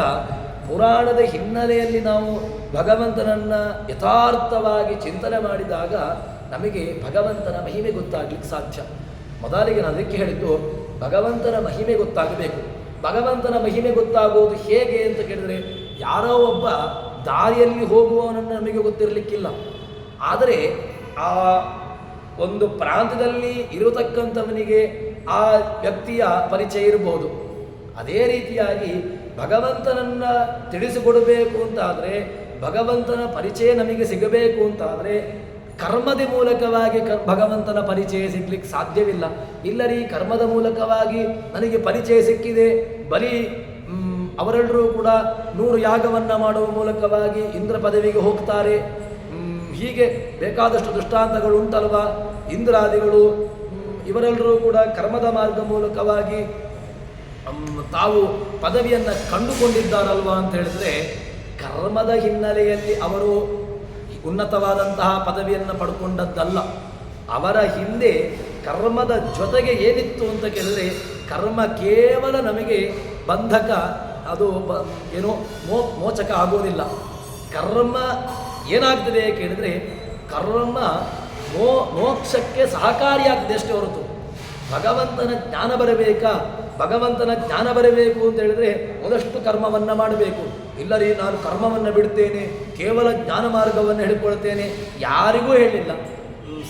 ಪುರಾಣದ ಹಿನ್ನೆಲೆಯಲ್ಲಿ ನಾವು ಭಗವಂತನನ್ನು ಯಥಾರ್ಥವಾಗಿ ಚಿಂತನೆ ಮಾಡಿದಾಗ ನಮಗೆ ಭಗವಂತನ ಮಹಿಮೆ ಗೊತ್ತಾಗಲಿಕ್ಕೆ ಸಾಧ್ಯ. ಮೊದಲಿಗೆ ನಾನು ಅದಕ್ಕೆ ಹೇಳಿದ್ದು, ಭಗವಂತನ ಮಹಿಮೆ ಗೊತ್ತಾಗಬೇಕು. ಭಗವಂತನ ಮಹಿಮೆ ಗೊತ್ತಾಗುವುದು ಹೇಗೆ ಅಂತ ಕೇಳಿದರೆ, ಯಾರೋ ಒಬ್ಬ ದಾರಿಯಲ್ಲಿ ಹೋಗುವವನನ್ನು ನಮಗೆ ಗೊತ್ತಿರಲಿಕ್ಕಿಲ್ಲ, ಆದರೆ ಆ ಒಂದು ಪ್ರಾಂತದಲ್ಲಿ ಇರತಕ್ಕಂಥವನಿಗೆ ಆ ವ್ಯಕ್ತಿಯ ಪರಿಚಯ ಇರಬಹುದು. ಅದೇ ರೀತಿಯಾಗಿ ಭಗವಂತನನ್ನು ತಿಳಿಸಿಕೊಡಬೇಕು ಅಂತಾದರೆ, ಭಗವಂತನ ಪರಿಚಯ ನಮಗೆ ಸಿಗಬೇಕು ಅಂತಾದರೆ ಕರ್ಮದ ಮೂಲಕವಾಗಿ ಭಗವಂತನ ಪರಿಚಯ ಸಿಗ್ಲಿಕ್ಕೆ ಸಾಧ್ಯವಿಲ್ಲ. ಇಲ್ಲರಿ ಕರ್ಮದ ಮೂಲಕವಾಗಿ ನನಗೆ ಪರಿಚಯ ಸಿಕ್ಕಿದೆ, ಬರೀ ಅವರೆಲ್ಲರೂ ಕೂಡ 100 ಯಾಗವನ್ನು ಮಾಡುವ ಮೂಲಕವಾಗಿ ಇಂದ್ರ ಪದವಿಗೆ ಹೋಗ್ತಾರೆ, ಹೀಗೆ ಬೇಕಾದಷ್ಟು ದೃಷ್ಟಾಂತಗಳು ಉಂಟಲ್ವ. ಇಂದ್ರಾದಿಗಳು ಇವರೆಲ್ಲರೂ ಕೂಡ ಕರ್ಮದ ಮಾರ್ಗ ಮೂಲಕವಾಗಿ ತಾವು ಪದವಿಯನ್ನು ಕಂಡುಕೊಂಡಿದ್ದಾರಲ್ವ ಅಂತ ಹೇಳಿದ್ರೆ, ಕರ್ಮದ ಹಿನ್ನೆಲೆಯಲ್ಲಿ ಅವರು ಉನ್ನತವಾದಂತಹ ಪದವಿಯನ್ನು ಪಡ್ಕೊಂಡದ್ದಲ್ಲ. ಅವರ ಹಿಂದೆ ಕರ್ಮದ ಜೊತೆಗೆ ಏನಿತ್ತು ಅಂತ ಕೇಳಿದರೆ, ಕರ್ಮ ಕೇವಲ ನಮಗೆ ಬಂಧಕ, ಅದು ಏನೋ ಮೋಚಕ ಆಗೋದಿಲ್ಲ. ಕರ್ಮ ಏನಾಗ್ತದೆ ಕೇಳಿದರೆ, ಕರ್ಮ ಮೋಕ್ಷಕ್ಕೆ ಸಹಕಾರಿಯಾಗ್ತದೆ ಅಷ್ಟೇ ಹೊರತು ಭಗವಂತನ ಜ್ಞಾನ ಬರಬೇಕಾ, ಭಗವಂತನ ಜ್ಞಾನ ಬರಬೇಕು ಅಂತ ಹೇಳಿದರೆ ಒಂದಷ್ಟು ಕರ್ಮವನ್ನು ಮಾಡಬೇಕು. ಇಲ್ಲರಿ ನಾನು ಕರ್ಮವನ್ನು ಬಿಡ್ತೇನೆ, ಕೇವಲ ಜ್ಞಾನ ಮಾರ್ಗವನ್ನು ಹೇಳಿಕೊಳ್ತೇನೆ, ಯಾರಿಗೂ ಹೇಳಿಲ್ಲ.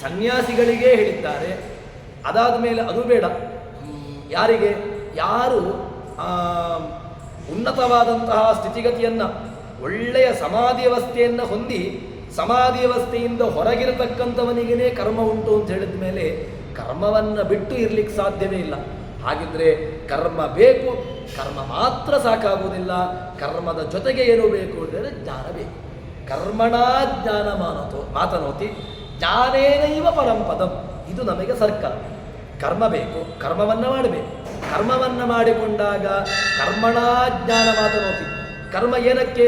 ಸನ್ಯಾಸಿಗಳಿಗೆ ಹೇಳಿದ್ದಾರೆ. ಅದಾದ ಮೇಲೆ ಅದು ಬೇಡ. ಯಾರಿಗೆ ಯಾರು ಉನ್ನತವಾದಂತಹ ಸ್ಥಿತಿಗತಿಯನ್ನು, ಒಳ್ಳೆಯ ಸಮಾಧಿ ವ್ಯವಸ್ಥೆಯನ್ನು ಹೊಂದಿ ಸಮಾಧಿ ವ್ಯವಸ್ಥೆಯಿಂದ ಹೊರಗಿರತಕ್ಕಂಥವನಿಗೇ ಕರ್ಮ ಉಂಟು ಅಂತ ಹೇಳಿದ ಮೇಲೆ ಕರ್ಮವನ್ನು ಬಿಟ್ಟು ಇರಲಿಕ್ಕೆ ಸಾಧ್ಯವೇ ಇಲ್ಲ. ಹಾಗಿದ್ರೆ ಕರ್ಮ ಬೇಕು, ಕರ್ಮ ಮಾತ್ರ ಸಾಕಾಗುವುದಿಲ್ಲ, ಕರ್ಮದ ಜೊತೆಗೆ ಏನು ಬೇಕು ಅಂದರೆ ಜ್ಞಾನ ಬೇಕು. ಕರ್ಮಣಾ ಜ್ಞಾನ ಮಾತನೋತಿ ಜ್ಞಾನೇನೈವ ಪರಂಪದಂ. ಇದು ನಮಗೆ ಸರ್ಕಾರ. ಕರ್ಮ ಬೇಕು, ಕರ್ಮವನ್ನು ಮಾಡಬೇಕು. ಕರ್ಮವನ್ನು ಮಾಡಿಕೊಂಡಾಗ ಕರ್ಮಣಾ ಜ್ಞಾನ ಮಾತನೋತಿ. ಕರ್ಮ ಏನಕ್ಕೆ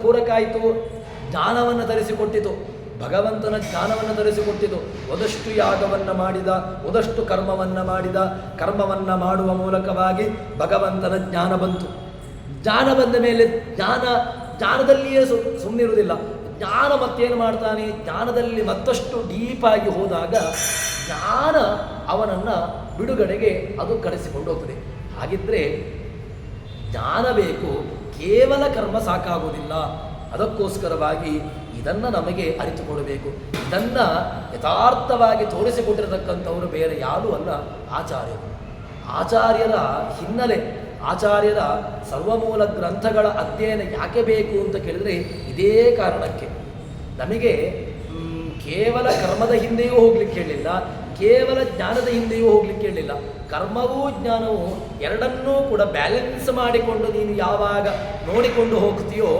ಪೂರಕ ಆಯಿತು? ಜ್ಞಾನವನ್ನು ತರಿಸಿಕೊಟ್ಟಿತು, ಭಗವಂತನ ಜ್ಞಾನವನ್ನು ತರಿಸಿಕೊಟ್ಟಿತು. ಒಂದಷ್ಟು ಯಾಗವನ್ನು ಮಾಡಿದ, ಒಂದಷ್ಟು ಕರ್ಮವನ್ನು ಮಾಡಿದ, ಕರ್ಮವನ್ನು ಮಾಡುವ ಮೂಲಕವಾಗಿ ಭಗವಂತನ ಜ್ಞಾನ ಬಂತು. ಜ್ಞಾನ ಬಂದ ಮೇಲೆ ಜ್ಞಾನದಲ್ಲಿಯೇ ಸುಮ್ಮನಿರುವುದಿಲ್ಲ. ಜ್ಞಾನ ಮತ್ತೇನು ಮಾಡ್ತಾನೆ? ಜ್ಞಾನದಲ್ಲಿ ಮತ್ತಷ್ಟು ಡೀಪಾಗಿ ಹೋದಾಗ ಜ್ಞಾನ ಅವನನ್ನು ಬಿಡುಗಡೆಗೆ ಅದು ಕರೆಸಿಕೊಂಡು ಹೋಗ್ತದೆ. ಹಾಗಿದ್ರೆ ಜ್ಞಾನ ಬೇಕು, ಕೇವಲ ಕರ್ಮ ಸಾಕಾಗುವುದಿಲ್ಲ. ಅದಕ್ಕೋಸ್ಕರವಾಗಿ ಇದನ್ನು ನಮಗೆ ಅರಿತುಕೊಡಬೇಕು. ಇದನ್ನು ಯಥಾರ್ಥವಾಗಿ ತೋರಿಸಿಕೊಟ್ಟಿರತಕ್ಕಂಥವರು ಬೇರೆ ಯಾರೂ ಅಲ್ಲ, ಆಚಾರ್ಯರು. ಆಚಾರ್ಯರ ಹಿನ್ನೆಲೆ, ಆಚಾರ್ಯರ ಸರ್ವಮೂಲ ಗ್ರಂಥಗಳ ಅಧ್ಯಯನ ಯಾಕೆ ಬೇಕು ಅಂತ ಕೇಳಿದರೆ ಇದೇ ಕಾರಣಕ್ಕೆ. ನಮಗೆ ಕೇವಲ ಕರ್ಮದ ಹಿಂದೆಯೂ ಹೋಗ್ಲಿಕ್ಕೆ ಹೇಳಿಲ್ಲ, ಕೇವಲ ಜ್ಞಾನದ ಹಿಂದೆಯೂ ಹೋಗ್ಲಿಕ್ಕೆ ಹೇಳಿಲ್ಲ. ಕರ್ಮವೂ ಜ್ಞಾನವೂ ಎರಡನ್ನೂ ಕೂಡ ಬ್ಯಾಲೆನ್ಸ್ ಮಾಡಿಕೊಂಡು ನೀನು ಯಾವಾಗ ನೋಡಿಕೊಂಡು ಹೋಗ್ತೀಯೋ,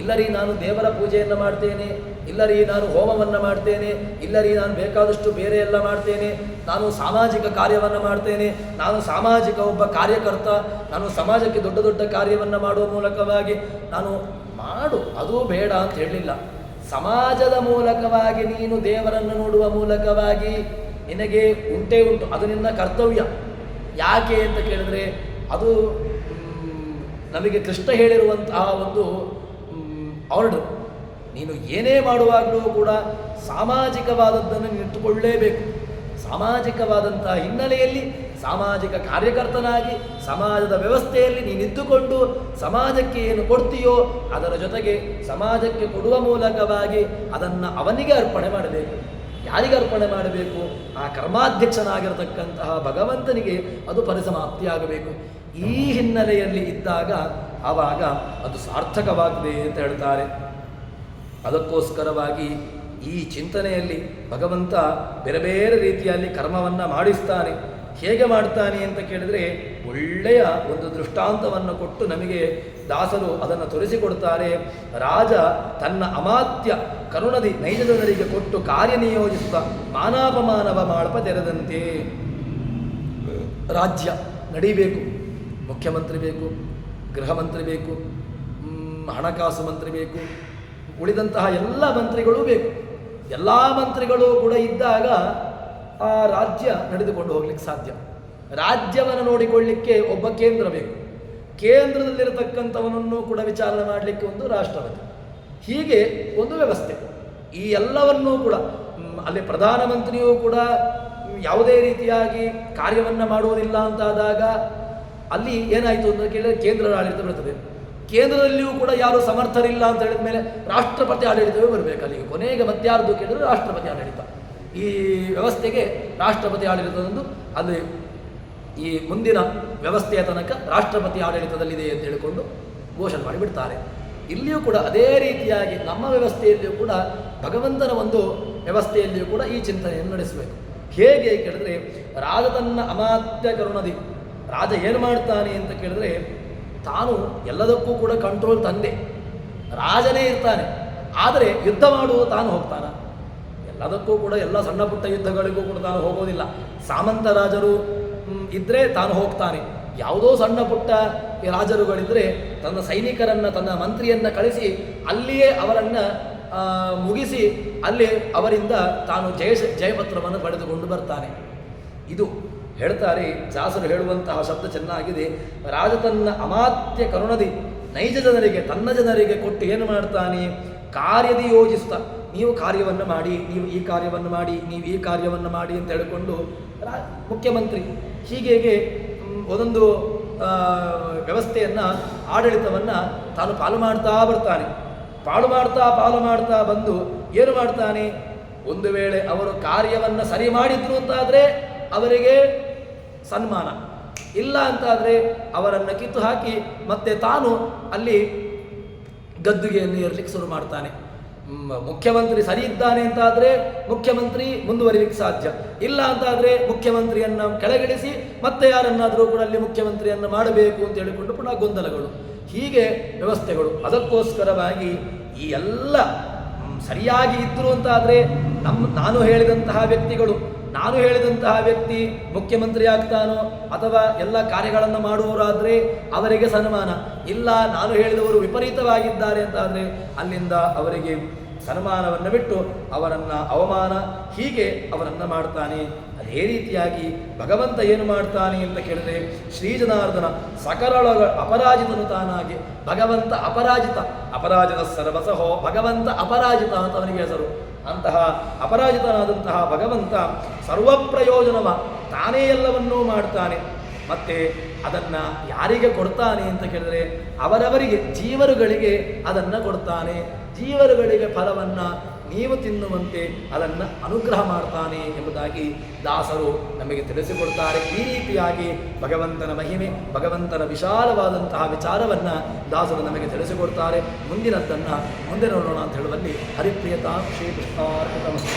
ಇಲ್ಲರಿ ನಾನು ದೇವರ ಪೂಜೆಯನ್ನು ಮಾಡ್ತೇನೆ, ಇಲ್ಲರಿ ನಾನು ಹೋಮವನ್ನು ಮಾಡ್ತೇನೆ, ಇಲ್ಲರಿ ನಾನು ಬೇಕಾದಷ್ಟು ಬೇರೆ ಎಲ್ಲ ಮಾಡ್ತೇನೆ, ನಾನು ಸಾಮಾಜಿಕ ಕಾರ್ಯವನ್ನು ಮಾಡ್ತೇನೆ, ನಾನು ಸಾಮಾಜಿಕ ಒಬ್ಬ ಕಾರ್ಯಕರ್ತ, ನಾನು ಸಮಾಜಕ್ಕೆ ದೊಡ್ಡ ದೊಡ್ಡ ಕಾರ್ಯವನ್ನು ಮಾಡುವ ಮೂಲಕವಾಗಿ ನಾನು ಮಾಡು, ಅದೂ ಬೇಡ ಅಂತ ಹೇಳಲಿಲ್ಲ. ಸಮಾಜದ ಮೂಲಕವಾಗಿ ನೀನು ದೇವರನ್ನು ನೋಡುವ ಮೂಲಕವಾಗಿ ನಿನಗೆ ಉಂಟೇ ಉಂಟು, ಅದು ನಿನ್ನ ಕರ್ತವ್ಯ. ಯಾಕೆ ಅಂತ ಕೇಳಿದ್ರೆ ಅದು ನಮಗೆ ಕೃಷ್ಣ ಹೇಳಿರುವಂತಹ ಒಂದು ಆರ್ಡರ್. ನೀನು ಏನೇ ಮಾಡುವಾಗಲೂ ಕೂಡ ಸಾಮಾಜಿಕವಾದದ್ದನ್ನು ಇಟ್ಟುಕೊಳ್ಳಲೇಬೇಕು. ಸಾಮಾಜಿಕವಾದಂತಹ ಹಿನ್ನೆಲೆಯಲ್ಲಿ ಸಾಮಾಜಿಕ ಕಾರ್ಯಕರ್ತನಾಗಿ ಸಮಾಜದ ವ್ಯವಸ್ಥೆಯಲ್ಲಿ ನೀನಿದ್ದುಕೊಂಡು ಸಮಾಜಕ್ಕೆ ಏನು ಕೊಡ್ತೀಯೋ ಅದರ ಜೊತೆಗೆ ಸಮಾಜಕ್ಕೆ ಕೊಡುವ ಮೂಲಕವಾಗಿ ಅದನ್ನು ಅವನಿಗೆ ಅರ್ಪಣೆ ಮಾಡಬೇಕು. ಯಾರಿಗೆ ಅರ್ಪಣೆ ಮಾಡಬೇಕು? ಆ ಕರ್ಮಾಧ್ಯಕ್ಷನಾಗಿರತಕ್ಕಂತಹ ಭಗವಂತನಿಗೆ ಅದು ಪರಿಸಮಾಪ್ತಿಯಾಗಬೇಕು. ಈ ಹಿನ್ನೆಲೆಯಲ್ಲಿ ಇದ್ದಾಗ ಆವಾಗ ಅದು ಸಾರ್ಥಕವಾಗಿದೆ ಅಂತ ಹೇಳ್ತಾರೆ. ಅದಕ್ಕೋಸ್ಕರವಾಗಿ ಈ ಚಿಂತನೆಯಲ್ಲಿ ಭಗವಂತ ಬೇರೆ ಬೇರೆ ರೀತಿಯಲ್ಲಿ ಕರ್ಮವನ್ನು ಮಾಡಿಸ್ತಾನೆ. ಹೇಗೆ ಮಾಡ್ತಾನೆ ಅಂತ ಕೇಳಿದರೆ ಒಳ್ಳೆಯ ಒಂದು ದೃಷ್ಟಾಂತವನ್ನು ಕೊಟ್ಟು ನಮಗೆ ದಾಸರು ಅದನ್ನು ತೋರಿಸಿಕೊಡ್ತಾರೆ. ರಾಜ ತನ್ನ ಅಮಾತ್ಯ ಕರುಣದಿ ನೈಜ ಜನರಿಗೆ ಕೊಟ್ಟು ಕಾರ್ಯನಿಯೋಜಿಸುತ್ತ ಮಾನಾಪಮಾನವ ಮಾಳ್ಪ ತೆರೆದಂತೆ. ರಾಜ್ಯ ನಡೀಬೇಕು, ಮುಖ್ಯಮಂತ್ರಿ ಬೇಕು, ಗೃಹ ಮಂತ್ರಿ ಬೇಕು, ಹಣಕಾಸು ಮಂತ್ರಿ ಬೇಕು, ಉಳಿದಂತಹ ಎಲ್ಲ ಮಂತ್ರಿಗಳೂ ಬೇಕು. ಎಲ್ಲ ಮಂತ್ರಿಗಳು ಕೂಡ ಇದ್ದಾಗ ಆ ರಾಜ್ಯ ನಡೆದುಕೊಂಡು ಹೋಗ್ಲಿಕ್ಕೆ ಸಾಧ್ಯ. ರಾಜ್ಯವನ್ನು ನೋಡಿಕೊಳ್ಳಿಕ್ಕೆ ಒಬ್ಬ ಕೇಂದ್ರ ಬೇಕು, ಕೇಂದ್ರದಲ್ಲಿರತಕ್ಕಂಥವನನ್ನು ಕೂಡ ವಿಚಾರಣೆ ಮಾಡಲಿಕ್ಕೆ ಒಂದು ರಾಷ್ಟ್ರಪತಿ. ಹೀಗೆ ಒಂದು ವ್ಯವಸ್ಥೆ. ಈ ಎಲ್ಲವನ್ನೂ ಕೂಡ ಅಲ್ಲಿ ಪ್ರಧಾನಮಂತ್ರಿಯೂ ಕೂಡ ಯಾವುದೇ ರೀತಿಯಾಗಿ ಕಾರ್ಯವನ್ನು ಮಾಡುವುದಿಲ್ಲ ಅಂತಾದಾಗ ಅಲ್ಲಿ ಏನಾಯಿತು ಅಂತ ಕೇಳಿದರೆ ಕೇಂದ್ರದ ಆಡಳಿತ ಬರ್ತದೆ. ಕೇಂದ್ರದಲ್ಲಿಯೂ ಕೂಡ ಯಾರು ಸಮರ್ಥರಿಲ್ಲ ಅಂತ ಹೇಳಿದ ಮೇಲೆ ರಾಷ್ಟ್ರಪತಿ ಆಡಳಿತವೇ ಬರಬೇಕು. ಅಲ್ಲಿಗೆ ಕೊನೆಗೆ ಮತ್ಯಾರ್ದು ಕೇಳಿದರೆ ರಾಷ್ಟ್ರಪತಿ ಆಡಳಿತ. ಈ ವ್ಯವಸ್ಥೆಗೆ ರಾಷ್ಟ್ರಪತಿ ಆಡಳಿತದೊಂದು ಅಲ್ಲಿ ಈ ಮುಂದಿನ ವ್ಯವಸ್ಥೆಯ ತನಕ ರಾಷ್ಟ್ರಪತಿ ಆಡಳಿತದಲ್ಲಿದೆ ಅಂತ ಹೇಳಿಕೊಂಡು ಘೋಷಣೆ ಮಾಡಿಬಿಡ್ತಾರೆ. ಇಲ್ಲಿಯೂ ಕೂಡ ಅದೇ ರೀತಿಯಾಗಿ ನಮ್ಮ ವ್ಯವಸ್ಥೆಯಲ್ಲಿಯೂ ಕೂಡ ಭಗವಂತನ ಒಂದು ವ್ಯವಸ್ಥೆಯಲ್ಲಿಯೂ ಕೂಡ ಈ ಚಿಂತನೆಯನ್ನು ನಡೆಸಬೇಕು. ಹೇಗೆ ಕೇಳಿದ್ರೆ ರಾಜ ತನ್ನ ಅಮಾತ್ಯ ಕರುಣದಿ, ರಾಜ ಏನು ಮಾಡ್ತಾನೆ ಅಂತ ಕೇಳಿದ್ರೆ ತಾನು ಎಲ್ಲದಕ್ಕೂ ಕೂಡ ಕಂಟ್ರೋಲ್ ತಂದೆ, ರಾಜನೇ ಇರ್ತಾನೆ. ಆದರೆ ಯುದ್ಧ ಮಾಡುವುದು ತಾನು ಹೋಗ್ತಾನ? ಎಲ್ಲದಕ್ಕೂ ಕೂಡ ಎಲ್ಲ ಸಣ್ಣ ಪುಟ್ಟ ಯುದ್ಧಗಳಿಗೂ ಕೂಡ ತಾನು ಹೋಗೋದಿಲ್ಲ. ಸಾಮಂತ ರಾಜರು ಇದ್ದರೆ ತಾನು ಹೋಗ್ತಾನೆ. ಯಾವುದೋ ಸಣ್ಣ ಪುಟ್ಟ ರಾಜರುಗಳಿದ್ದರೆ ತನ್ನ ಸೈನಿಕರನ್ನು, ತನ್ನ ಮಂತ್ರಿಯನ್ನು ಕಳಿಸಿ ಅಲ್ಲಿಯೇ ಅವರನ್ನು ಮುಗಿಸಿ ಅಲ್ಲಿ ಅವರಿಂದ ತಾನು ಜಯಪತ್ರವನ್ನು ಪಡೆದುಕೊಂಡು ಬರ್ತಾನೆ. ಇದು ಹೇಳ್ತಾರೆ ದಾಸರು ಹೇಳುವಂತಹ ಶಬ್ದ ಚೆನ್ನಾಗಿದೆ. ರಾಜ ತನ್ನ ಅಮಾತ್ಯ ಕರುಣದಿ ನೈಜ ಜನರಿಗೆ, ತನ್ನ ಜನರಿಗೆ ಕೊಟ್ಟು ಏನು ಮಾಡ್ತಾನೆ? ಕಾರ್ಯದಿ ಯೋಜಿಸ್ತಾ, ನೀವು ಕಾರ್ಯವನ್ನು ಮಾಡಿ, ನೀವು ಈ ಕಾರ್ಯವನ್ನು ಮಾಡಿ, ನೀವು ಈ ಕಾರ್ಯವನ್ನು ಮಾಡಿ ಅಂತ ಹೇಳಿಕೊಂಡು ಮುಖ್ಯಮಂತ್ರಿ ಹೀಗೆ ಒಂದೊಂದು ವ್ಯವಸ್ಥೆಯನ್ನು, ಆಡಳಿತವನ್ನು ತಾನು ಪಾಲು ಮಾಡ್ತಾ ಬರ್ತಾನೆ. ಪಾಲು ಮಾಡ್ತಾ ಬಂದು ಏನು ಮಾಡ್ತಾನೆ? ಒಂದು ವೇಳೆ ಅವರು ಕಾರ್ಯವನ್ನು ಸರಿ ಮಾಡಿದ್ರು ಅಂತಾದರೆ ಅವರಿಗೆ ಸನ್ಮಾನ, ಇಲ್ಲ ಅಂತಾದರೆ ಅವರನ್ನು ಕಿತ್ತು ಹಾಕಿ ಮತ್ತೆ ತಾನು ಅಲ್ಲಿ ಗದ್ದುಗೆಯನ್ನು ಏರ್ಲಿಕ್ಕೆ ಶುರು ಮಾಡ್ತಾನೆ. ಮುಖ್ಯಮಂತ್ರಿ ಸರಿ ಇದ್ದಾನೆ ಅಂತಾದರೆ ಮುಖ್ಯಮಂತ್ರಿ ಮುಂದುವರಿಲಿಕ್ಕೆ ಸಾಧ್ಯ, ಇಲ್ಲ ಅಂತಾದರೆ ಮುಖ್ಯಮಂತ್ರಿಯನ್ನು ಕೆಳಗಿಳಿಸಿ ಮತ್ತೆ ಯಾರನ್ನಾದರೂ ಕೂಡ ಅಲ್ಲಿ ಮುಖ್ಯಮಂತ್ರಿಯನ್ನು ಮಾಡಬೇಕು ಅಂತ ಹೇಳಿಕೊಂಡು ಪುನಃ ಗೊಂದಲಗಳು, ಹೀಗೆ ವ್ಯವಸ್ಥೆಗಳು. ಅದಕ್ಕೋಸ್ಕರವಾಗಿ ಈ ಎಲ್ಲ ಸರಿಯಾಗಿ ಇದ್ದರು ಅಂತಾದರೆ ನಾನು ಹೇಳಿದಂತಹ ವ್ಯಕ್ತಿ ಮುಖ್ಯಮಂತ್ರಿ ಆಗ್ತಾನೋ ಅಥವಾ ಎಲ್ಲ ಕಾರ್ಯಗಳನ್ನು ಮಾಡುವವರಾದರೆ ಅವರಿಗೆ ಸನ್ಮಾನ, ಇಲ್ಲ ನಾನು ಹೇಳಿದವರು ವಿಪರೀತವಾಗಿದ್ದಾರೆ ಅಂತಾದರೆ ಅಲ್ಲಿಂದ ಅವರಿಗೆ ಸನ್ಮಾನವನ್ನು ಬಿಟ್ಟು ಅವರನ್ನು ಅವಮಾನ, ಹೀಗೆ ಅವರನ್ನು ಮಾಡ್ತಾನೆ. ಅದೇ ರೀತಿಯಾಗಿ ಭಗವಂತ ಏನು ಮಾಡ್ತಾನೆ ಅಂತ ಕೇಳಿದರೆ ಶ್ರೀಜನಾರ್ದನ ಸಕಲೊಳಗ ಅಪರಾಜಿತನು ತಾನಾಗಿ. ಭಗವಂತ ಅಪರಾಜಿತ ಸರ್ವಸಹೋ, ಭಗವಂತ ಅಪರಾಜಿತ ಅಂತ ಅವನಿಗೆ ಹೆಸರು. ಅಂತಹ ಅಪರಾಜಿತನಾದಂತಹ ಭಗವಂತ ಸರ್ವಪ್ರಯೋಜನವ ತಾನೇ ಎಲ್ಲವನ್ನೂ ಮಾಡ್ತಾನೆ. ಮತ್ತೆ ಅದನ್ನು ಯಾರಿಗೆ ಕೊಡ್ತಾನೆ ಅಂತ ಕೇಳಿದರೆ ಅವರವರಿಗೆ, ಜೀವರುಗಳಿಗೆ ಅದನ್ನು ಕೊಡ್ತಾನೆ. ಜೀವರುಗಳಿಗೆ ಫಲವನ್ನು ನೀವು ತಿನ್ನುವಂತೆ ಅದನ್ನು ಅನುಗ್ರಹ ಮಾಡ್ತಾನೆ ಎಂಬುದಾಗಿ ದಾಸರು ನಮಗೆ ತಿಳಿಸಿಕೊಡ್ತಾರೆ. ಈ ರೀತಿಯಾಗಿ ಭಗವಂತನ ಮಹಿಮೆ, ಭಗವಂತನ ವಿಶಾಲವಾದಂತಹ ವಿಚಾರವನ್ನು ದಾಸರು ನಮಗೆ ತಿಳಿಸಿಕೊಡ್ತಾರೆ. ಮುಂದಿನದ್ದನ್ನು ಮುಂದೆ ನೋಡೋಣ ಅಂತ ಹೇಳುವಲ್ಲಿ ಹರಿಪ್ರಿಯತಾ ಶ್ರೀ ಕೃಷ್ಣಾರ್ಪಿತಮಸ್ತು.